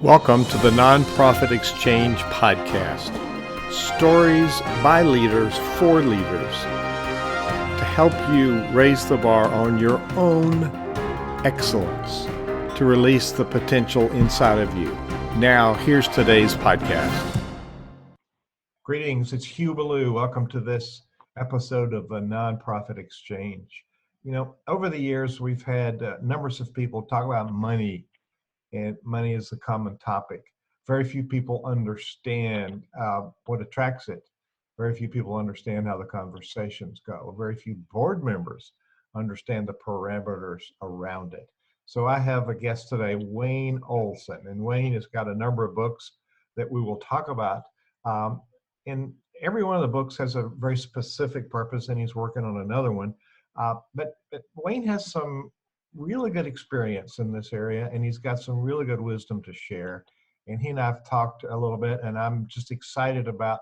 Welcome to the Nonprofit Exchange Podcast. Stories by leaders for leaders to help you raise the bar on your own excellence, to release the potential inside of you. Now, here's today's podcast. Greetings, it's Hugh Ballou. Welcome to this episode of the Nonprofit Exchange. You know, over the years, we've had numbers of people talk about money, and money is a common topic. Very few people understand what attracts it. Very few people understand how the conversations go. Very few board members understand the parameters around it. So I have a guest today, Wayne Olson, and Wayne has got a number of books that we will talk about. And every one of the books has a very specific purpose, and he's working on another one. But Wayne has some really good experience in this area, and he's got some really good wisdom to share. And he and I have talked a little bit, and I'm just excited about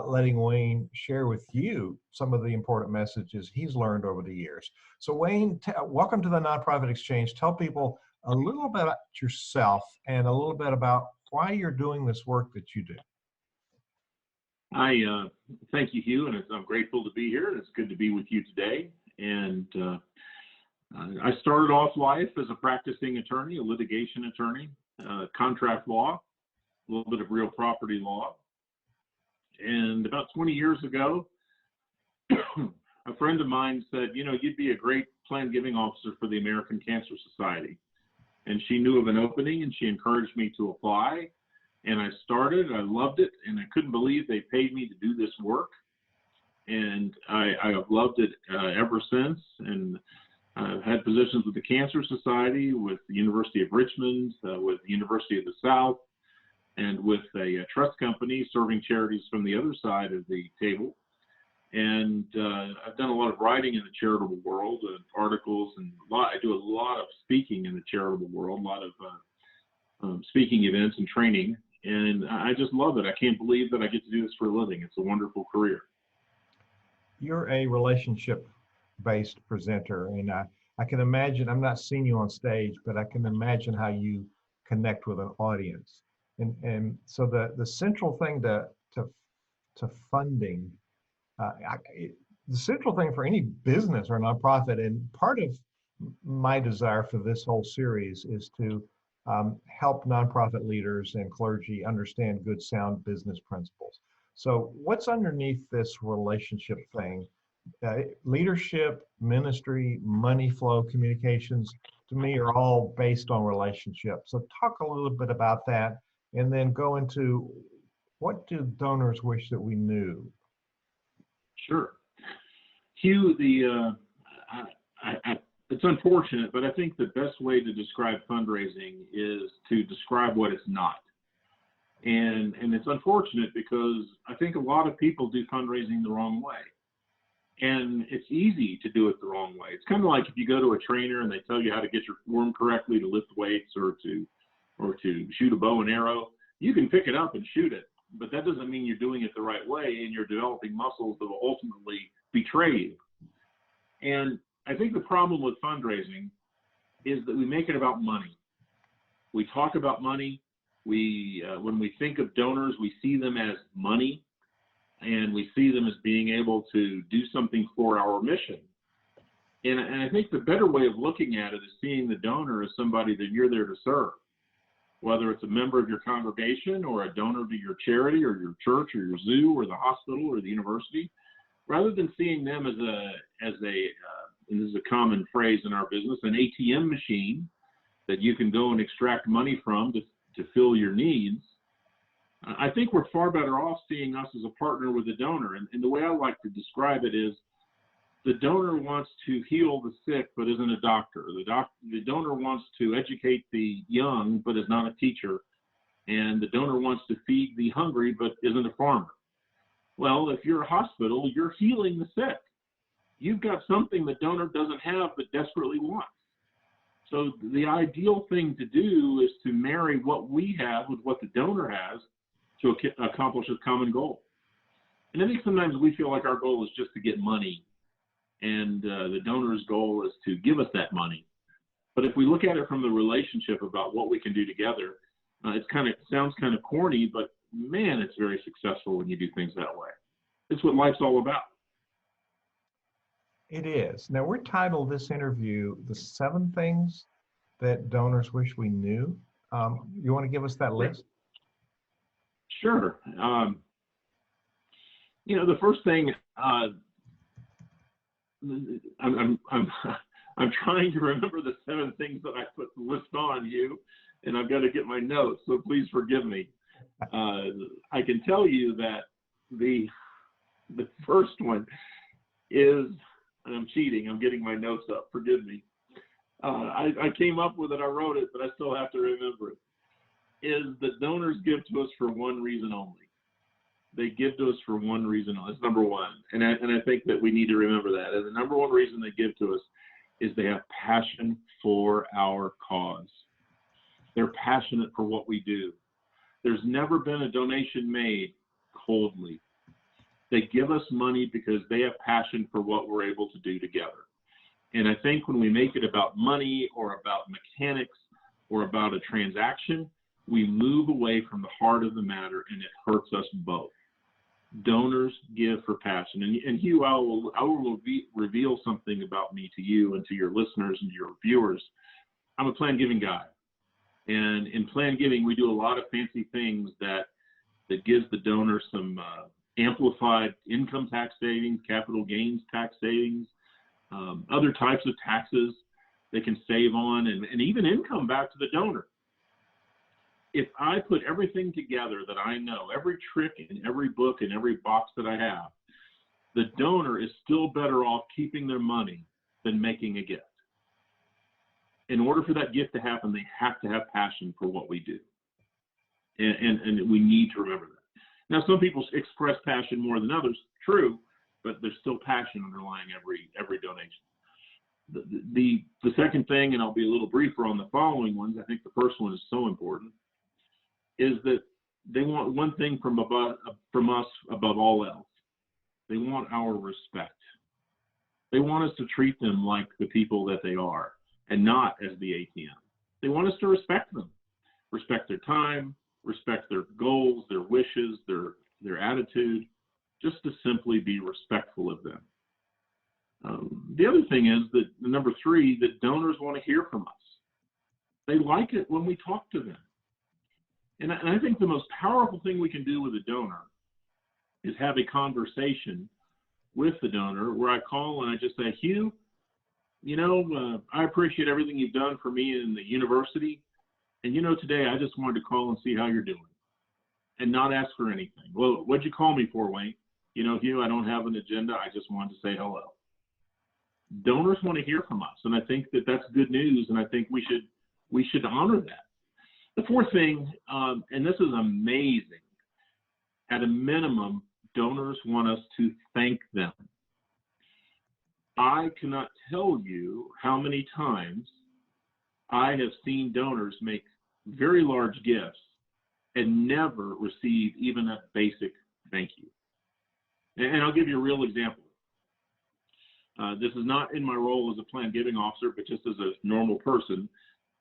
letting Wayne share with you some of the important messages he's learned over the years. So Wayne, welcome to the Nonprofit Exchange. Tell people a little bit about yourself and a little bit about why you're doing this work that you do. Thank you, Hugh, and I'm grateful to be here. It's good to be with you today. And I started off life as a practicing attorney, a litigation attorney, contract law, a little bit of real property law. And about 20 years ago, a friend of mine said, you know, you'd be a great plan giving officer for the American Cancer Society. And she knew of an opening, and she encouraged me to apply. And I started, I loved it, and I couldn't believe they paid me to do this work. And I have loved it ever since. And I've had positions with the Cancer Society, with the University of Richmond, with the University of the South, and with a trust company serving charities from the other side of the table. And I've done a lot of writing in the charitable world, articles, and I do a lot of speaking in the charitable world, a lot of speaking events and training. And I just love it. I can't believe that I get to do this for a living. It's a wonderful career. You're a relationship-based presenter, and I can imagine, I'm not seeing you on stage, but I can imagine how you connect with an audience. And so the central thing to funding, the central thing for any business or nonprofit, and part of my desire for this whole series is to help nonprofit leaders and clergy understand good, sound business principles. So what's underneath this relationship thing? Leadership, ministry, money flow, communications, to me, are all based on relationships. So talk a little bit about that, and then go into what do donors wish that we knew? Sure. Hugh, it's unfortunate, but I think the best way to describe fundraising is to describe what it's not. And it's unfortunate because I think a lot of people do fundraising the wrong way. And it's easy to do it the wrong way. It's kind of like if you go to a trainer and they tell you how to get your form correctly to lift weights or to shoot a bow and arrow. You can pick it up and shoot it, but that doesn't mean you're doing it the right way, and you're developing muscles that will ultimately betray you. And I think the problem with fundraising is that we make it about money. We talk about money. When we think of donors, we see them as money, and we see them as being able to do something for our mission. And I think the better way of looking at it is seeing the donor as somebody that you're there to serve, whether it's a member of your congregation or a donor to your charity or your church or your zoo or the hospital or the university, rather than seeing them as and this is a common phrase in our business, an ATM machine that you can go and extract money from to fill your needs. I think we're far better off seeing us as a partner with the donor. And the way I like to describe it is the donor wants to heal the sick but isn't a doctor. The donor wants to educate the young but is not a teacher. And the donor wants to feed the hungry but isn't a farmer. Well, if you're a hospital, you're healing the sick. You've got something the donor doesn't have but desperately wants. So the ideal thing to do is to marry what we have with what the donor has to accomplish a common goal. And I think sometimes we feel like our goal is just to get money, and the donor's goal is to give us that money. But if we look at it from the relationship about what we can do together, Sounds kind of corny, but man, it's very successful when you do things that way. It's what life's all about. It is. Now, we're titled this interview, The 7 Things That Donors Wish We Knew. You want to give us that list? Sure. The first thing, I'm trying to remember the 7 things that I put the list on, you, and I've got to get my notes, so please forgive me. I can tell you that the first one is, and I'm cheating, I'm getting my notes up, forgive me. I came up with it, I wrote it, but I still have to remember it, is that donors give to us for one reason only. They give to us for one reason only. That's number one. And I think that we need to remember that. And the number one reason they give to us is they have passion for our cause. They're passionate for what we do. There's never been a donation made coldly. They give us money because they have passion for what we're able to do together. And I think when we make it about money or about mechanics or about a transaction, we move away from the heart of the matter, and it hurts us both. Donors give for passion. And Hugh, I will reveal something about me to you and to your listeners and your viewers. I'm a plan giving guy. And in plan giving, we do a lot of fancy things that gives the donor some amplified income tax savings, capital gains tax savings, other types of taxes they can save on, and even income back to the donor. If I put everything together that I know, every trick in every book and every box that I have, the donor is still better off keeping their money than making a gift. In order for that gift to happen, they have to have passion for what we do. And we need to remember that. Now, some people express passion more than others, true, but there's still passion underlying every donation. The second thing, and I'll be a little briefer on the following ones, I think the first one is so important, is that they want one thing from us above all else. They want our respect. They want us to treat them like the people that they are and not as the ATM. They want us to respect them, respect their time, respect their goals, their wishes, their attitude, just to simply be respectful of them. The other thing is that number 3, that donors want to hear from us. They like it when we talk to them. And I think the most powerful thing we can do with a donor is have a conversation with the donor where I call and I just say, Hugh, I appreciate everything you've done for me in the university. And, today I just wanted to call and see how you're doing and not ask for anything. Well, what'd you call me for, Wayne? Hugh, I don't have an agenda. I just wanted to say hello. Donors want to hear from us. And I think that that's good news. And I think we should honor that. The fourth thing, and this is amazing, at a minimum, donors want us to thank them. I cannot tell you how many times I have seen donors make very large gifts and never receive even a basic thank you. And I'll give you a real example. This is not in my role as a plan giving officer, but just as a normal person,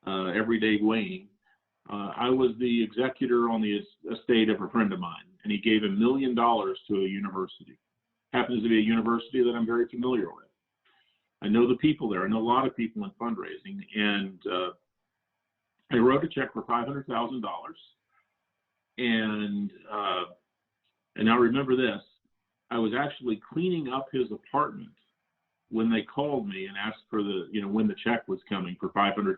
everyday Wayne. I was the executor on the estate of a friend of mine, and he gave $1 million to a university. Happens to be a university that I'm very familiar with. I know the people there. I know a lot of people in fundraising, and I wrote a check for $500,000. And I remember this. I was actually cleaning up his apartment when they called me and asked for when the check was coming for $500,000.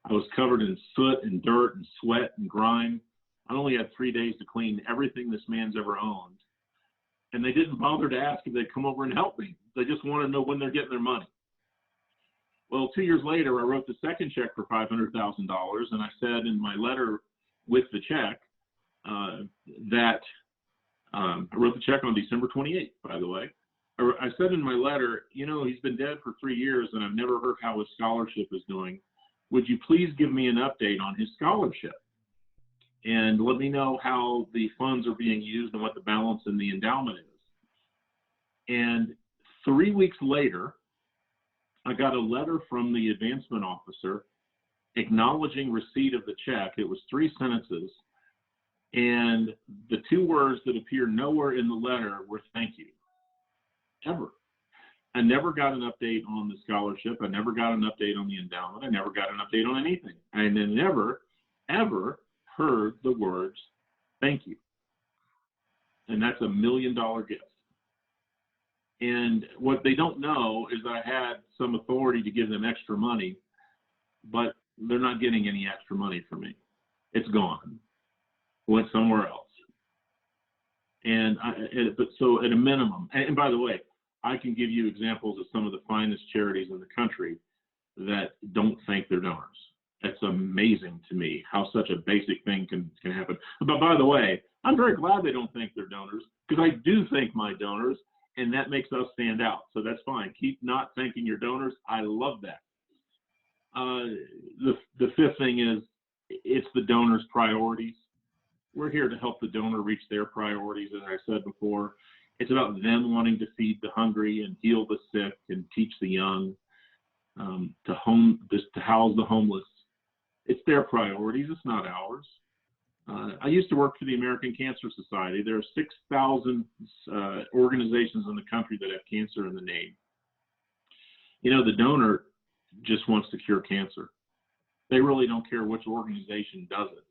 I was covered in soot and dirt and sweat and grime. I only had 3 days to clean everything this man's ever owned. And they didn't bother to ask if they'd come over and help me. They just wanted to know when they're getting their money. Well, 2 years later, I wrote the second check for $500,000, and I said in my letter with the check that I wrote the check on December 28th, by the way. I said in my letter, he's been dead for 3 years, and I've never heard how his scholarship is doing. Would you please give me an update on his scholarship and let me know how the funds are being used and what the balance in the endowment is? And 3 weeks later, I got a letter from the advancement officer, acknowledging receipt of the check. It was 3 sentences. And the 2 words that appear nowhere in the letter were "thank you," ever. I never got an update on the scholarship. I never got an update on the endowment. I never got an update on anything. I never, ever heard the words "thank you." And that's $1 million gift. And what they don't know is I had some authority to give them extra money, but they're not getting any extra money from me. It's gone. Went somewhere else. And but so at a minimum, and by the way, I can give you examples of some of the finest charities in the country that don't thank their donors. It's amazing to me how such a basic thing can happen. But by the way, I'm very glad they don't thank their donors, because I do thank my donors, and that makes us stand out. So that's fine. Keep not thanking your donors. I love that. The fifth thing is, it's the donor's priorities. We're here to help the donor reach their priorities, as I said before. It's about them wanting to feed the hungry and heal the sick and teach the young, to house the homeless. It's their priorities. It's not ours. I used to work for the American Cancer Society. There are 6,000 organizations in the country that have cancer in the name. You know, the donor just wants to cure cancer. They really don't care which organization does it,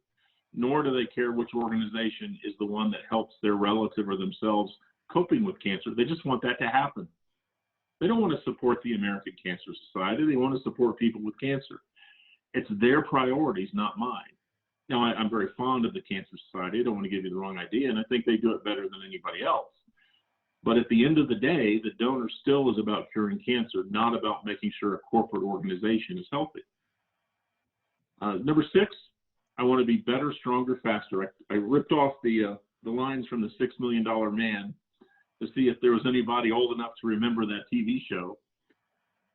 nor do they care which organization is the one that helps their relative or themselves coping with cancer. They just want that to happen. They don't want to support the American Cancer Society. They want to support people with cancer. It's their priorities, not mine. Now, I'm very fond of the Cancer Society. I don't want to give you the wrong idea, and I think they do it better than anybody else. But at the end of the day, the donor still is about curing cancer, not about making sure a corporate organization is healthy. Number 6, I want to be better, stronger, faster. I ripped off the lines from the $6 Million Man to see if there was anybody old enough to remember that TV show.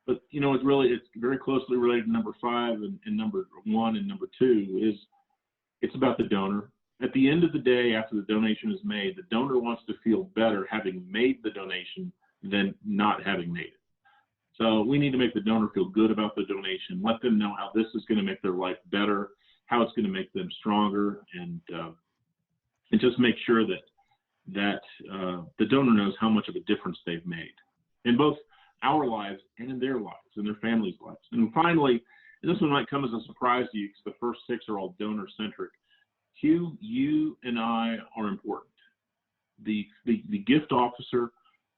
But, you know, it's very closely related to number 5 and number 1 and number 2 it's about the donor. At the end of the day, after the donation is made, the donor wants to feel better having made the donation than not having made it. So we need to make the donor feel good about the donation, let them know how this is going to make their life better, how it's going to make them stronger, and just make sure that the donor knows how much of a difference they've made in both our lives and in their lives and their families' lives. And finally, and this one might come as a surprise to you because the first 6 are all donor-centric. Hugh, you and I are important. The gift officer,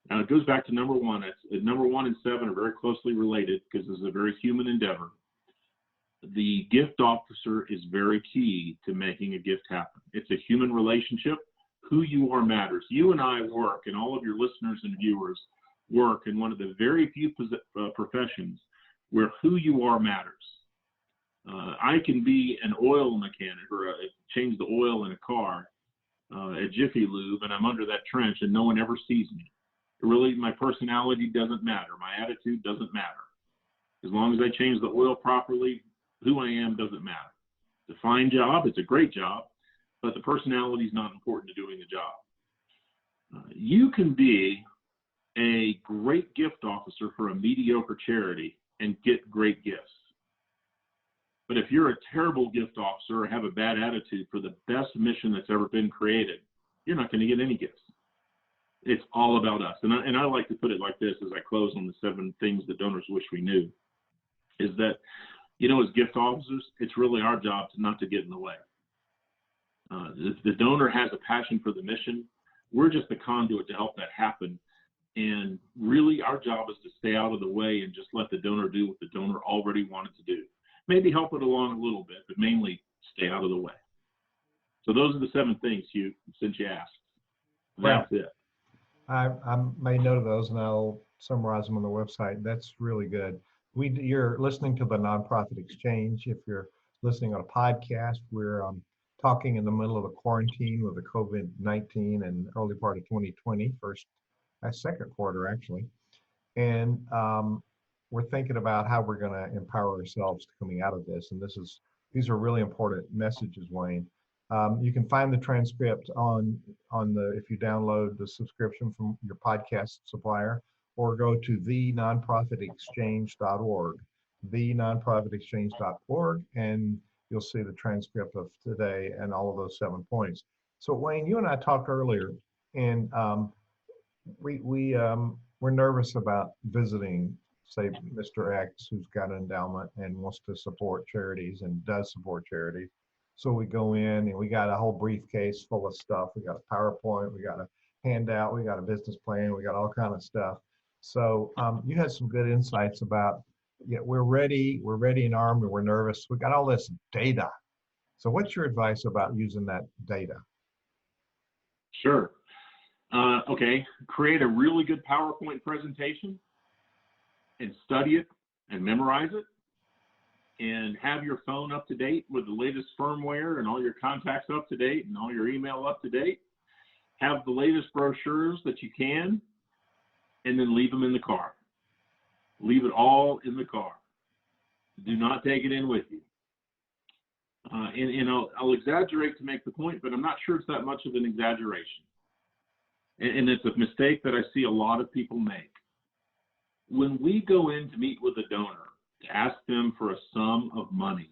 now it goes back to number 1. Number 1 and 7 are very closely related because this is a very human endeavor. The gift officer is very key to making a gift happen. It's a human relationship. Who you are matters. You and I work, and all of your listeners and viewers work in one of the very few professions where who you are matters. I can be an oil mechanic or change the oil in a car at Jiffy Lube, and I'm under that trench and no one ever sees me. Really, my personality doesn't matter. My attitude doesn't matter. As long as I change the oil properly, who I am doesn't matter. It's a fine job. It's a great job, but the personality is not important to doing the job. You can be a great gift officer for a mediocre charity and get great gifts. But if you're a terrible gift officer or have a bad attitude for the best mission that's ever been created, you're not going to get any gifts. It's all about us. And I like to put it like this as I close on the 7 things that donors wish we knew, is that, you know, as gift officers, it's really our job not to get in the way. The donor has a passion for the mission. We're just the conduit to help that happen. And really our job is to stay out of the way and just let the donor do what the donor already wanted to do. Maybe help it along a little bit, but mainly stay out of the way. So those are the 7 things, Hugh, since you asked. That's it. I made note of those, and I'll summarize them on the website. That's really good. You're listening to the Nonprofit Exchange. If you're listening on a podcast, we're talking in the middle of a quarantine with the COVID-19 and early part of 2020, second quarter actually. And we're thinking about how we're going to empower ourselves coming out of this. And these are really important messages, Wayne. You can find the transcript if you download the subscription from your podcast supplier, or go to thenonprofitexchange.org thenonprofitexchange.org, and you'll see the transcript of today and all of those 7 points. So Wayne, you and I talked earlier, and we're nervous about visiting, say, Mr. X, who's got an endowment and wants to support charities and does support charities. So we go in and we got a whole briefcase full of stuff. We got a PowerPoint, we got a handout, we got a business plan, we got all kind of stuff. So you had some good insights about, yeah, we're ready and armed, and we're nervous. We got all this data. So what's your advice about using that data? Sure. Okay, create a really good PowerPoint presentation and study it and memorize it, and have your phone up to date with the latest firmware and all your contacts up to date and all your email up to date. Have the latest brochures that you can, and then leave them in the car. Leave it all in the car. Do not take it in with you. And I'll exaggerate to make the point, but I'm not sure it's that much of an exaggeration. And it's a mistake that I see a lot of people make. When we go in to meet with a donor, to ask them for a sum of money,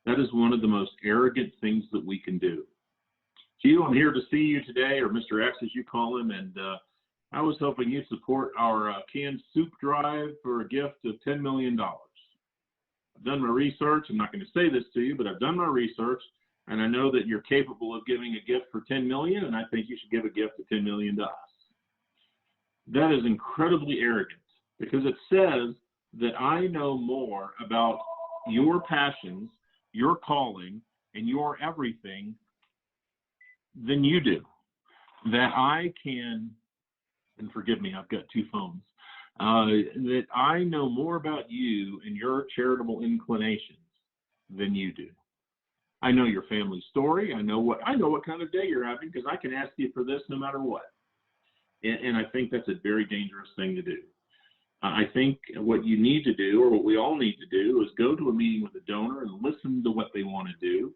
that is one of the most arrogant things that we can do. Gee, I'm here to see you today, or Mr. X as you call him, and I was hoping you'd support our canned soup drive for a gift of $10 million. I've done my research. I'm not going to say this to you, but I've done my research, and I know that you're capable of giving a gift for $10 million, and I think you should give a gift of $10 million to us. That is incredibly arrogant, because it says that I know more about your passions, your calling, and your everything than you do. That I can, and forgive me, I've got 2 phones, that I know more about you and your charitable inclinations than you do. I know your family story. I know what kind of day you're having, because I can ask you for this no matter what. And I think that's a very dangerous thing to do. I think what you need to do, or what we all need to do, is go to a meeting with a donor and listen to what they want to do,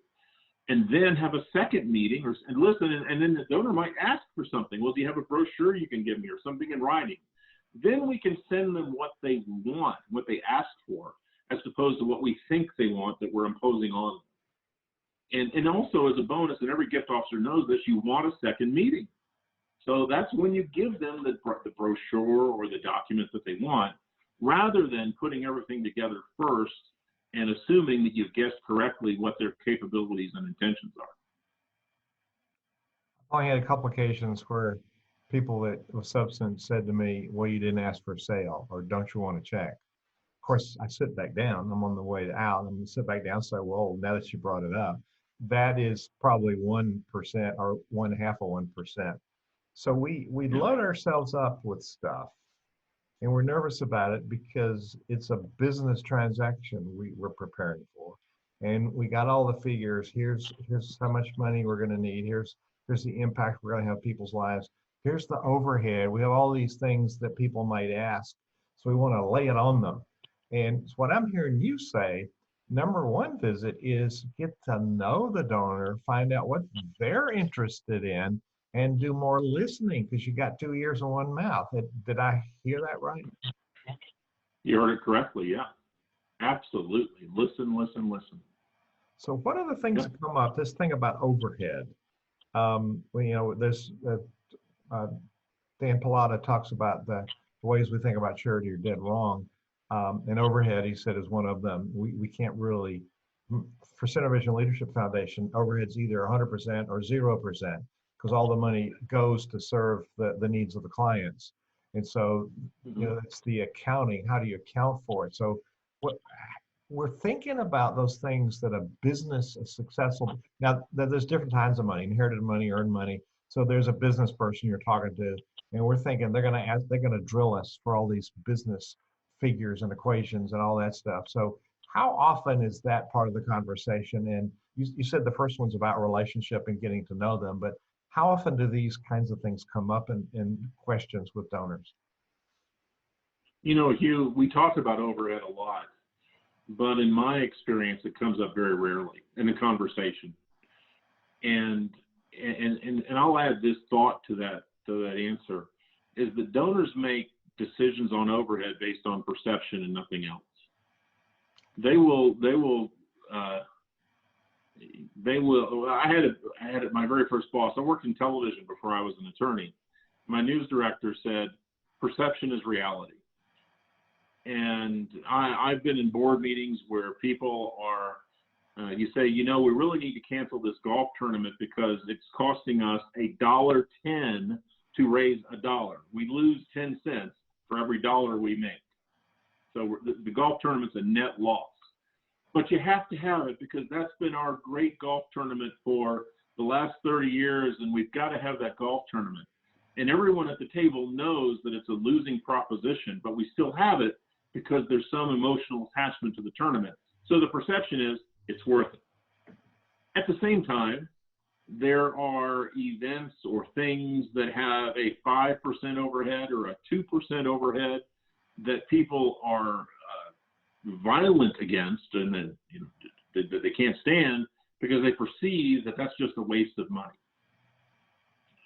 and then have a second meeting and listen, and then the donor might ask for something. Well, do you have a brochure you can give me, or something in writing? Then we can send them what they want, what they ask for, as opposed to what we think they want that we're imposing on them. And also, as a bonus, and every gift officer knows this, you want a second meeting. So that's when you give them the brochure or the document that they want, rather than putting everything together first and assuming that you've guessed correctly what their capabilities and intentions are. I only had a couple occasions where people that with substance said to me, well, you didn't ask for a sale, or don't you want to check? Of course, I sit back down. I'm on the way out. I'm going to sit back down and say, well, now that you brought it up, that is probably 1% or 1/2 of 1%. So we load ourselves up with stuff, and we're nervous about it because it's a business transaction we're preparing for. And we got all the figures. Here's how much money we're going to need. Here's the impact we're going to have people's lives. Here's the overhead. We have all these things that people might ask. So we want to lay it on them. And what I'm hearing you say, number one visit is get to know the donor, find out what they're interested in, and do more listening, because you got 2 ears and 1 mouth. Did I hear that right? You heard it correctly, yeah. Absolutely. Listen, listen, listen. So what are the things that come up? This thing about overhead. There's Dan Pallotta talks about the ways we think about charity are dead wrong. And overhead, he said, is one of them. We can't really, for Center Vision Leadership Foundation, overhead's either 100% or 0%, because all the money goes to serve the needs of the clients. And so, it's the accounting. How do you account for it? So we're thinking about those things that a business is successful. Now, there's different kinds of money: inherited money, earned money. So there's a business person you're talking to, and we're thinking they're going to drill us for all these business figures and equations and all that stuff. So how often is that part of the conversation? And you said the first one's about relationship and getting to know them, but how often do these kinds of things come up in questions with donors? Hugh, we talk about overhead a lot, but in my experience, it comes up very rarely in a conversation. And I'll add this thought to that answer, is that donors make decisions on overhead based on perception and nothing else. they will. I had my very first boss. I worked in television before I was an attorney. My news director said, "Perception is reality." And I've been in board meetings where people are, you say, we really need to cancel this golf tournament because it's costing us $1.10 to raise $1. We lose 10 cents for every dollar we make. So the golf tournament's a net loss. But you have to have it because that's been our great golf tournament for the last 30 years, and we've got to have that golf tournament. And everyone at the table knows that it's a losing proposition, but we still have it because there's some emotional attachment to the tournament. So the perception is it's worth it. At the same time, there are events or things that have a 5% overhead or a 2% overhead that people are violent against, and then they can't stand because they perceive that that's just a waste of money.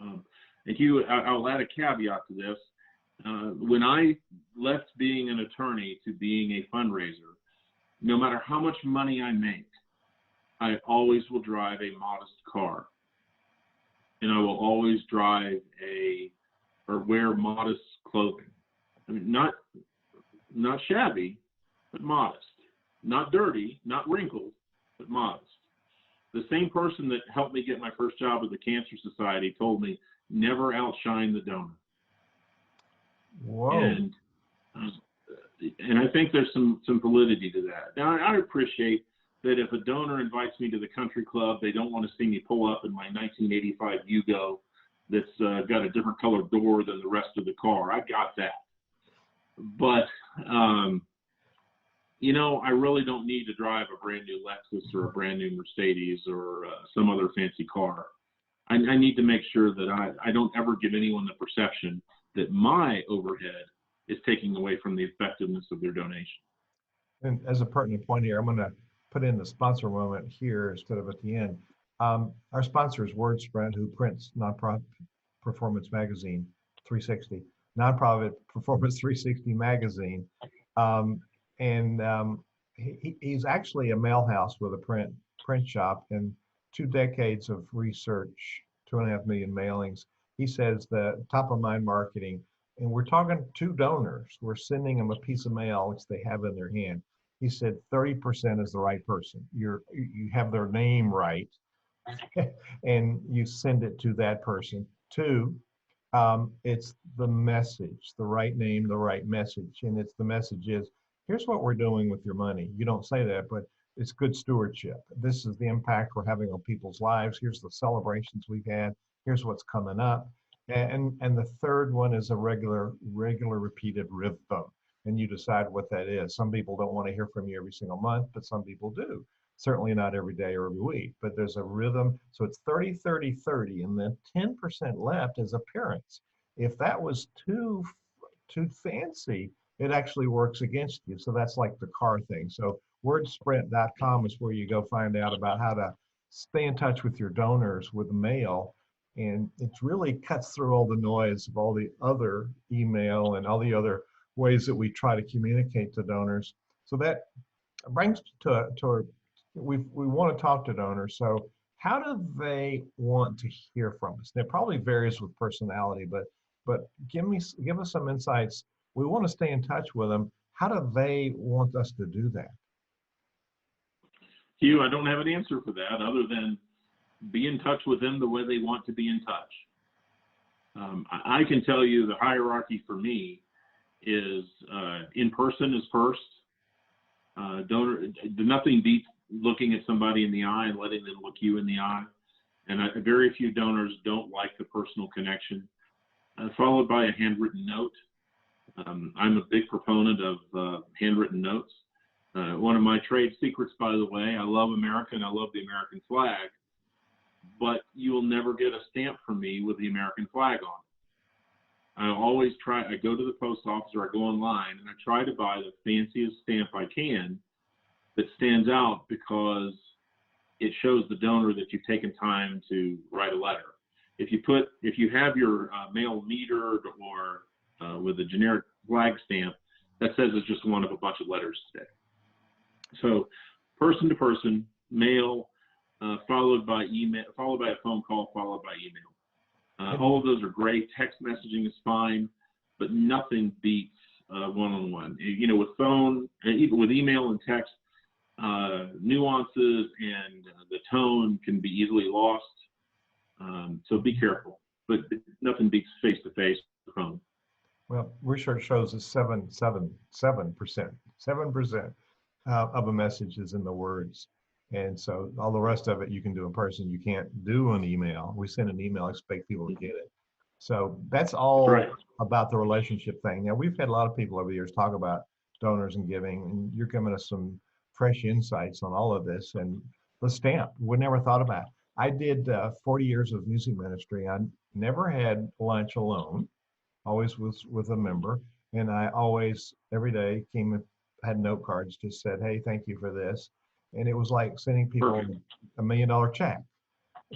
I'll add a caveat to this. When I left being an attorney to being a fundraiser, no matter how much money I make, I always will drive a modest car, and I will always drive or wear modest clothing. I mean, not shabby, but modest. Not dirty, not wrinkled, but modest. The same person that helped me get my first job at the Cancer Society told me, never outshine the donor. Whoa. And I think there's some validity to that. Now, I appreciate that if a donor invites me to the country club, they don't want to see me pull up in my 1985 Yugo that's got a different colored door than the rest of the car. I got that. But, I really don't need to drive a brand new Lexus or a brand new Mercedes or some other fancy car. I need to make sure that I don't ever give anyone the perception that my overhead is taking away from the effectiveness of their donation. And as a pertinent point here, I'm going to put in the sponsor moment here instead of at the end. Our sponsor is WordSprint, who prints Nonprofit Performance Magazine 360, Nonprofit Performance 360 magazine. He's actually a mail house with a print shop and 2 decades of research, 2.5 million mailings. He says the top of mind marketing, and we're talking to donors. We're sending them a piece of mail which they have in their hand. He said 30% is the right person. You have their name right, and you send it to that person. 2, it's the message, the right name, the right message, and it's the message is, here's what we're doing with your money. You don't say that, but it's good stewardship. This is the impact we're having on people's lives. Here's the celebrations we've had. Here's what's coming up. And the third one is a regular repeated rhythm. And you decide what that is. Some people don't want to hear from you every single month, but some people do. Certainly not every day or every week, but there's a rhythm. So it's 30, 30, 30, and then 10% left is appearance. If that was too fancy, it actually works against you. So that's like the car thing. So wordsprint.com is where you go find out about how to stay in touch with your donors with mail. And it really cuts through all the noise of all the other email and all the other ways that we try to communicate to donors. So that brings to we want to talk to donors. So how do they want to hear from us? It probably varies with personality, but give us some insights. We want to stay in touch with them. How do they want us to do that? Hugh, I don't have an answer for that other than be in touch with them the way they want to be in touch. I can tell you the hierarchy for me is in person is first. Nothing beats looking at somebody in the eye and letting them look you in the eye. And very few donors don't like the personal connection. Followed by a handwritten note. I'm a big proponent of handwritten notes. One of my trade secrets, by the way, I love America and I love the American flag, but you will never get a stamp from me with the American flag on. I go to the post office or I go online and I try to buy the fanciest stamp I can that stands out because it shows the donor that you've taken time to write a letter. If you have your mail metered or with a generic flag stamp, that says it's just one of a bunch of letters today. So person to person, mail, followed by email, followed by a phone call, followed by email. All of those are great. Text messaging is fine, but nothing beats one-on-one. You know, with phone, even with email and text, nuances and the tone can be easily lost. So be careful, but nothing beats face-to-face phone. Well, research shows that 7% of a message is in the words. And so all the rest of it you can do in person. You can't do an email. We send an email, expect people to get it. So that's all Right. about the relationship thing. Now, we've had a lot of people over the years talk about donors and giving, and you're giving us some fresh insights on all of this. And the stamp, we never thought about. I did 40 years of music ministry. I never had lunch alone, always was with a member. And I always, every day, had note cards, just said, hey, thank you for this. And it was like sending people Perfect. $1 million check.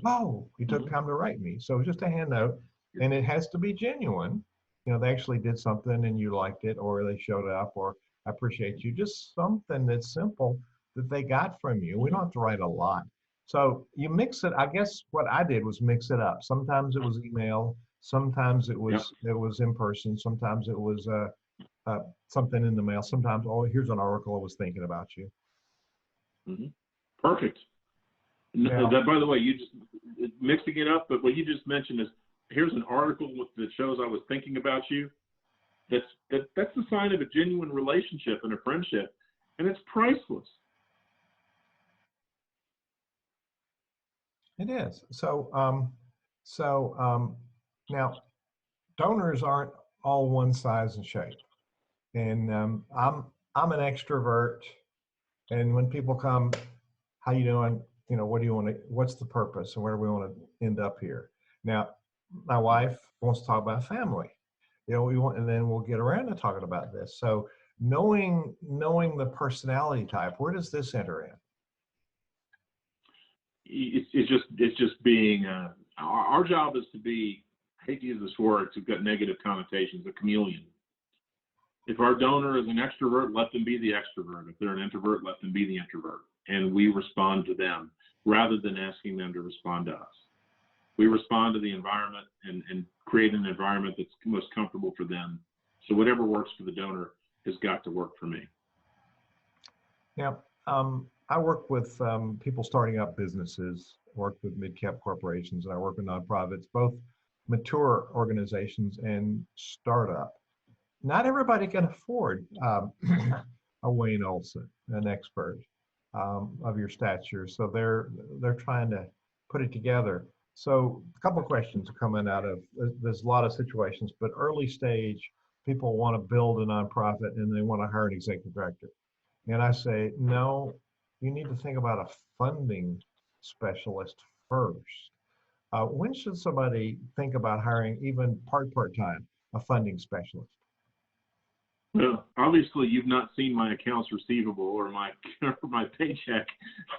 Oh, he took time to write me. So just a hand note, and it has to be genuine. You know, they actually did something and you liked it, or they showed up, or I appreciate you. Just something that's simple that they got from you. We don't have to write a lot. So you mix it. I guess what I did was mix it up. Sometimes it was email. Sometimes it was in person. Sometimes it was something in the mail. Sometimes, oh, here's an article I was thinking about you. Mm-hmm. Perfect. Yeah. That, by the way, you just mixing it up, but what you just mentioned is here's an article that shows I was thinking about you. That's the sign of a genuine relationship and a friendship, and it's priceless. It is. So now donors aren't all one size and shape. And I'm an extrovert, and when people come, how you doing? You know, what do you want to? What's the purpose, and where do we want to end up here? Now, my wife wants to talk about family. You know, we want, and then we'll get around to talking about this. So knowing the personality type, where does this enter in? It's just being our job is to be, I hate to use this word, it's got negative connotations, a chameleon. If our donor is an extrovert, let them be the extrovert. If they're an introvert, let them be the introvert. And we respond to them rather than asking them to respond to us. We respond to the environment and create an environment that's most comfortable for them. So whatever works for the donor has got to work for me. Now, I work with people starting up businesses, work with mid-cap corporations, and I work with nonprofits, both mature organizations and startup. Not everybody can afford a Wayne Olson, an expert of your stature. So they're trying to put it together. So a couple of questions are coming out of, there's a lot of situations, but early stage, people want to build a nonprofit and they want to hire an executive director. And I say, no, you need to think about a funding specialist first. When should somebody think about hiring, even part-time, a funding specialist? Well, obviously, you've not seen my accounts receivable or my paycheck,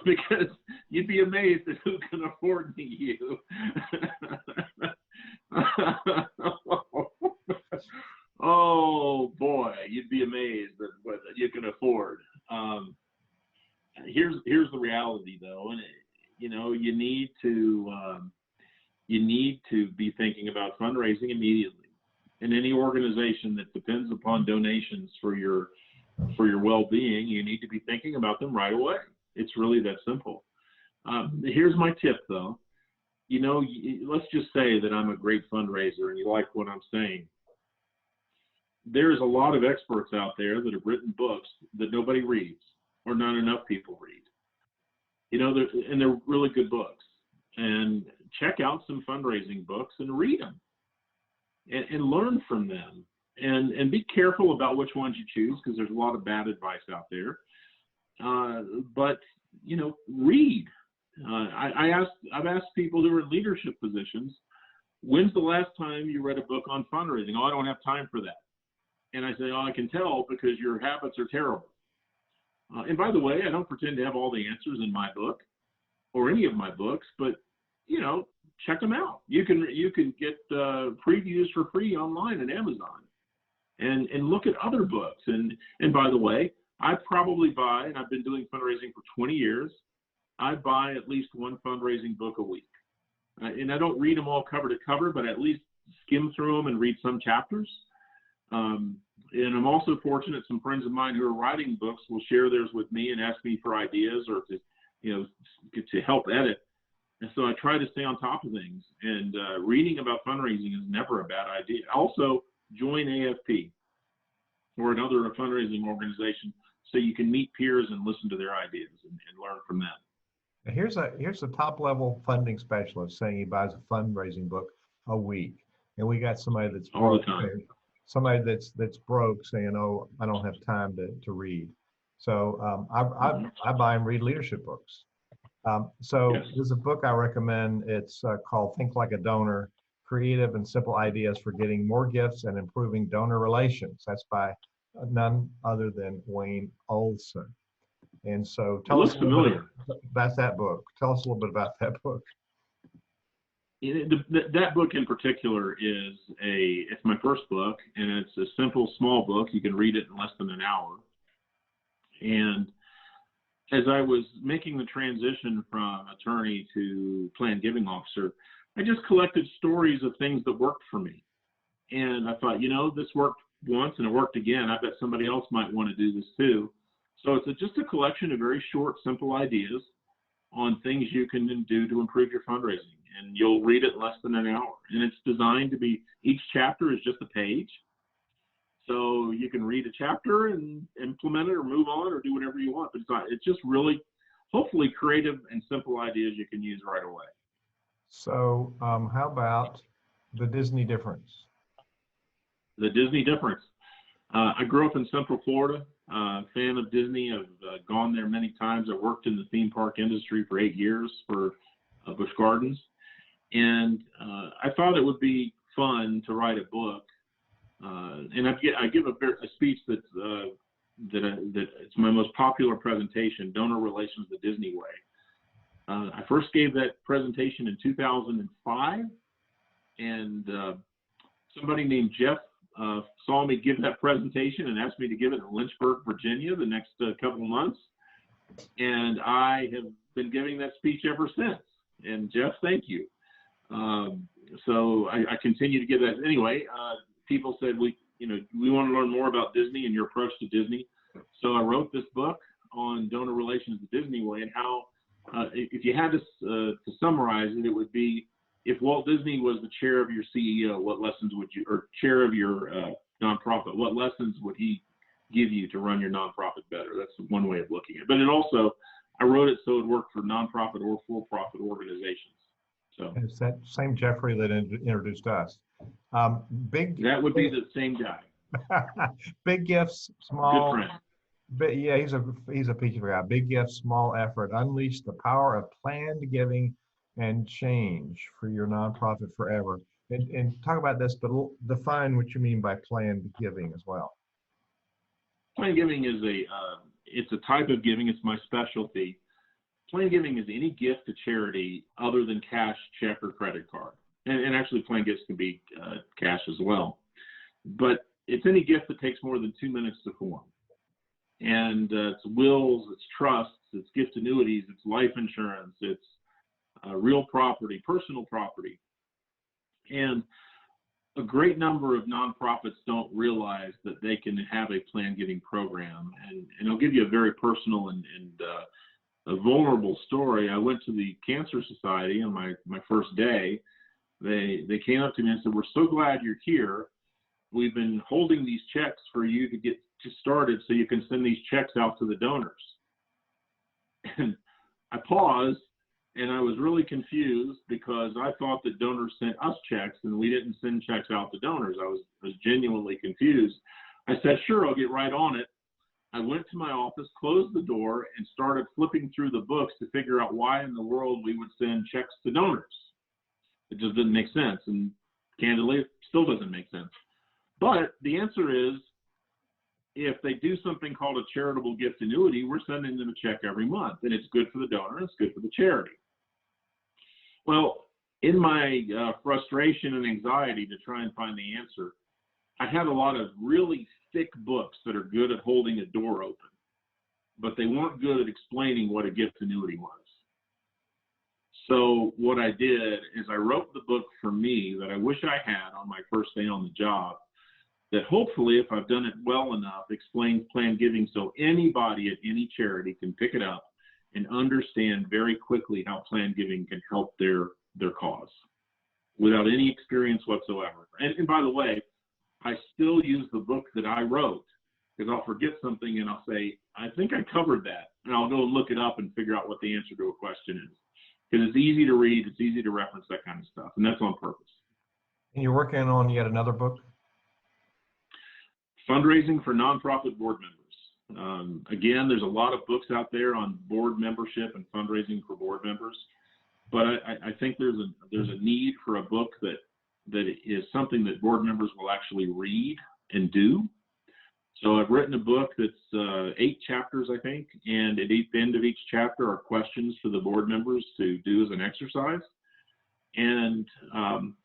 because you'd be amazed at who can afford me. You. Oh boy, you'd be amazed at what you can afford. Here's the reality, though, and you know you need to be thinking about fundraising immediately. In any organization that depends upon donations for your well-being, you need to be thinking about them right away. It's really that simple. Here's my tip, though. You know, let's just say that I'm a great fundraiser and you like what I'm saying. There's a lot of experts out there that have written books that nobody reads or not enough people read. You know, they're really good books. And check out some fundraising books and read them. And learn from them, and be careful about which ones you choose, because there's a lot of bad advice out there. But you know, read. I've asked people who are in leadership positions, when's the last time you read a book on fundraising? Oh, I don't have time for that. And I say, oh, I can tell because your habits are terrible. And by the way, I don't pretend to have all the answers in my book or any of my books, but you know, check them out. You can get previews for free online at Amazon, and look at other books. And by the way, I probably buy, and I've been doing fundraising for 20 years, I buy at least one fundraising book a week. And I don't read them all cover to cover, but at least skim through them and read some chapters. And I'm also fortunate, some friends of mine who are writing books will share theirs with me and ask me for ideas or to help edit. And so I try to stay on top of things. And reading about fundraising is never a bad idea. Also, join AFP or another fundraising organization so you can meet peers and listen to their ideas and learn from them. Here's a top level funding specialist saying he buys a fundraising book a week, and we got somebody that's all the broke, time. somebody that's broke saying, "Oh, I don't have time to read." So I buy and read leadership books. So Yes. there's a book I recommend. It's called Think Like a Donor: Creative and Simple Ideas for Getting More Gifts and Improving Donor Relations. That's by none other than Wayne Olson. And so It looks familiar. About that book. Tell us a little bit about that book. That book in particular it's my first book, and it's a simple, small book. You can read it in less than an hour. And as I was making the transition from attorney to planned giving officer, I just collected stories of things that worked for me. And I thought, this worked once and it worked again. I bet somebody else might want to do this too. So it's just a collection of very short, simple ideas on things you can do to improve your fundraising. And you'll read it in less than an hour. And it's designed to be, each chapter is just a page. So you can read a chapter and implement it or move on or do whatever you want. But it's just really, hopefully, creative and simple ideas you can use right away. So how about the Disney difference? The Disney difference. I grew up in Central Florida, fan of Disney. I've gone there many times. I worked in the theme park industry for 8 years for Busch Gardens. And I thought it would be fun to write a book. And I give a speech that it's my most popular presentation, Donor Relations the Disney Way. I first gave that presentation in 2005, and somebody named Jeff saw me give that presentation and asked me to give it in Lynchburg, Virginia, the next couple of months. And I have been giving that speech ever since. And Jeff, thank you. So I continue to give that. Anyway, people said, we want to learn more about Disney and your approach to Disney. So I wrote this book on donor relations the Disney way, and how, if you had to summarize it, it would be, if Walt Disney was the chair of your CEO, what lessons would you, or chair of your nonprofit, what lessons would he give you to run your nonprofit better? That's one way of looking at it. But it also, I wrote it so it worked for nonprofit or for-profit organizations. So it's that same Jeffrey that introduced us. That would be the same guy. Big gifts, small. Good friend. But yeah, he's a peachy guy. Big gifts, small effort. Unleash the power of planned giving and change for your nonprofit forever. And talk about this, but define what you mean by planned giving as well. Planned giving is it's a type of giving. It's my specialty. Planned giving is any gift to charity other than cash, check, or credit card. And actually, planned gifts can be cash as well. But it's any gift that takes more than 2 minutes to form. And it's wills, it's trusts, it's gift annuities, it's life insurance, it's real property, personal property. And a great number of nonprofits don't realize that they can have a planned giving program. And I'll give you a very personal and a vulnerable story. I went to the Cancer Society on my first day. They came up to me and said, "We're so glad you're here. We've been holding these checks for you to get started so you can send these checks out to the donors." And I paused, and I was really confused because I thought that donors sent us checks and we didn't send checks out to donors. I was genuinely confused. I said, "Sure, I'll get right on it." I went to my office, closed the door, and started flipping through the books to figure out why in the world we would send checks to donors. It just didn't make sense, and candidly, it still doesn't make sense. But the answer is, if they do something called a charitable gift annuity, we're sending them a check every month, and it's good for the donor, it's good for the charity. Well, in my frustration and anxiety to try and find the answer, I had a lot of really thick books that are good at holding a door open. but they weren't good at explaining what a gift annuity was. So what I did is I wrote the book for me that I wish I had on my first day on the job, that hopefully, if I've done it well enough, explains planned giving so anybody at any charity can pick it up and understand very quickly how planned giving can help their cause without any experience whatsoever. And by the way, I still use the book that I wrote, because I'll forget something and I'll say, I think I covered that. And I'll go and look it up and figure out what the answer to a question is. Because it's easy to read, it's easy to reference, that kind of stuff. And that's on purpose. And you're working on yet another book? Fundraising for nonprofit board members. Again, there's a lot of books out there on board membership and fundraising for board members. But I think there's a need for a book that is something that board members will actually read and do. So I've written a book that's 8 chapters, I think, and at the end of each chapter are questions for the board members to do as an exercise. And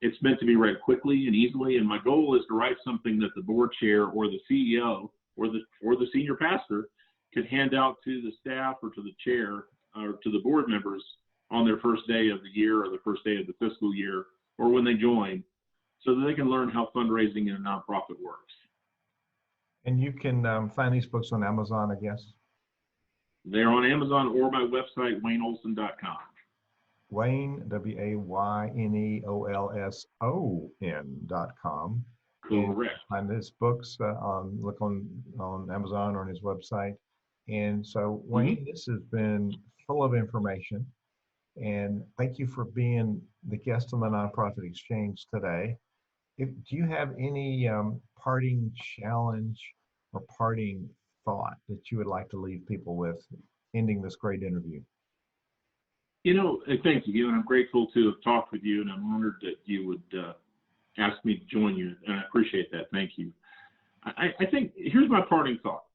it's meant to be read quickly and easily. And my goal is to write something that the board chair or the CEO or the senior pastor could hand out to the staff or to the chair or to the board members on their first day of the year or the first day of the fiscal year or when they join, so that they can learn how fundraising in a nonprofit works. And you can find these books on Amazon, I guess? They're on Amazon or my website, WayneOlson.com. Wayne, WayneOlson.com. Correct. Find his books, look on Amazon or on his website. And so, Wayne, this has been full of information. And thank you for being the guest on the Nonprofit Exchange today. Do you have any parting challenge or parting thought that you would like to leave people with, ending this great interview? Thank you. And I'm grateful to have talked with you, and I'm honored that you would ask me to join you, and I appreciate that. Thank you. I think here's my parting thought.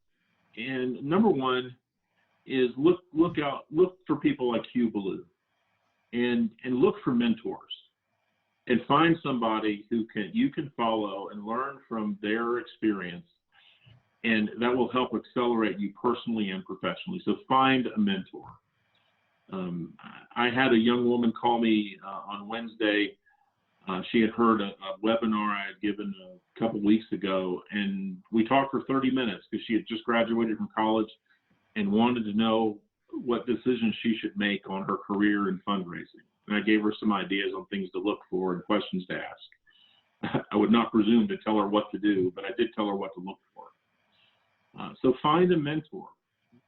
And number one is look for people like Hugh Ballou, and look for mentors, and find somebody who you can follow and learn from their experience, and that will help accelerate you personally and professionally. So find a mentor. I had a young woman call me on Wednesday. She had heard a webinar I had given a couple weeks ago, and we talked for 30 minutes because she had just graduated from college and wanted to know what decisions she should make on her career in fundraising. And I gave her some ideas on things to look for and questions to ask. I would not presume to tell her what to do, but I did tell her what to look for. So find a mentor,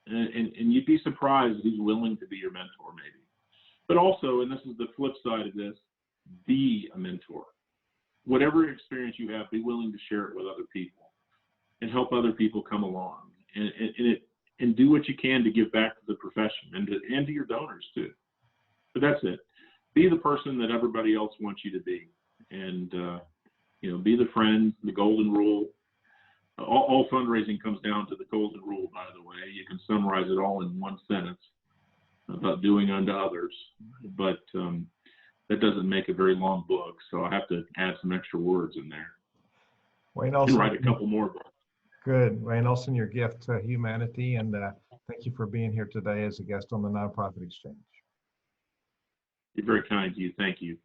and you'd be surprised who's willing to be your mentor, maybe. But also, and this is the flip side of this, be a mentor. Whatever experience you have, be willing to share it with other people and help other people come along, and do what you can to give back to the profession and to your donors too. But that's it. Be the person that everybody else wants you to be, and be the friend, the golden rule. All fundraising comes down to the golden rule, by the way. You can summarize it all in one sentence about doing unto others, but that doesn't make a very long book, so I have to add some extra words in there. Wayne Olson, write a couple more books. Good. Wayne Olson, your gift to humanity, and thank you for being here today as a guest on the Nonprofit Exchange. You're very kind to you. Thank you.